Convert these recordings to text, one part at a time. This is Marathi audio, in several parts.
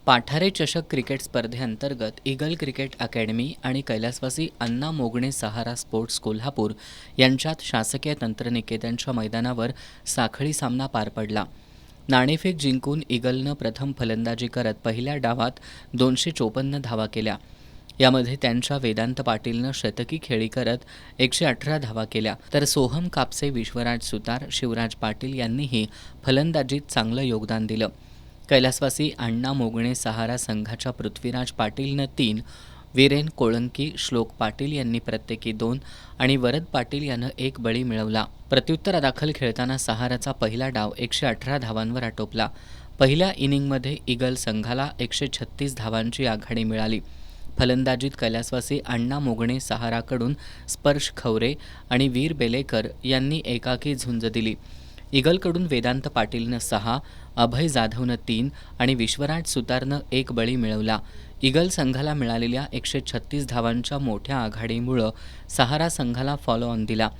पाठारे चषक क्रिकेट स्पर्धेअंतर्गत ईगल क्रिकेट अकॅडमी आणि कैलासवासी अण्णा मोगणे सहारा स्पोर्ट्स कोल्हापूर यांच्यात शासकीय तंत्रनिकेतनच्या मैदानावर साखळी सामना पार पडला. नाणेफेक जिंकून ईगलनं प्रथम फलंदाजी करत पहिल्या डावात 254 धावा केल्या. यामध्ये त्यांच्या वेदांत पाटीलनं शतकी खेळी करत 118 धावा केल्या, तर सोहम कापसे, विश्वराज सुतार, शिवराज पाटील यांनीही फलंदाजीत चांगलं योगदान दिलं. कैलासवासी अण्णा मोगणे सहारा संघाच्या पृथ्वीराज पाटीलनं 3, वीरेन कोळंकी, श्लोक पाटील यांनी प्रत्येकी 2 आणि वरद पाटील यानं 1 बळी मिळवला. प्रत्युत्तरादाखल खेळताना सहाराचा पहिला डाव 118 धावांवर आटोपला. पहिल्या इनिंगमध्ये ईगल संघाला 136 धावांची आघाडी मिळाली. फलंदाजीत कैलासवासी अण्णा मोगणे सहाराकडून स्पर्श खवरे आणि वीर बेलेकर यांनी एकाकी झुंज दिली. ईगलकडून वेदांत पाटीलनं 6, अभय जाधवनं 3 आणि विश्वराज सुतारनं 1 बळी मिळवला. ईगल संघाला मिळालेल्या 136 धावांच्या मोठ्या आघाडीमुळं सहारा संघाला फॉलो ऑन दिला.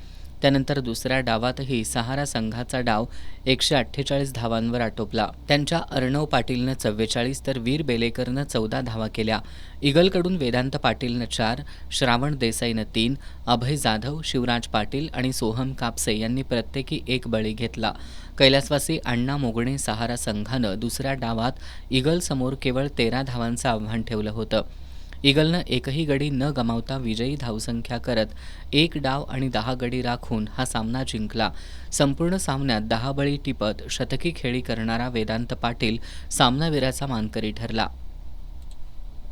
त्यानंतर दुसऱ्या डावातही सहारा संघाचा डाव 148 धावांवर आटोपला. त्यांच्या अर्णव पाटीलनं 44 तर वीर बेलेकरनं 14 धावा केल्या. ईगलकडून वेदांत पाटीलनं 4, श्रावण देसाईनं 3, अभय जाधव, शिवराज पाटील आणि सोहम कापसे यांनी प्रत्येकी 1 बळी घेतला. कैलासवासी अण्णा मोगणे सहारा संघानं दुसऱ्या डावात ईगलसमोर केवळ 13 धावांचं आव्हान ठेवलं होतं. ईगलनं एकही गडी न गमावता विजयी धावसंख्या करत 1 डाव आणि 10 गडी राखून हा सामना जिंकला. संपूर्ण सामन्यात 10 बळी टिपत शतकी खेळी करणारा वेदांत पाटील सामनावीराचा मानकरी ठरला.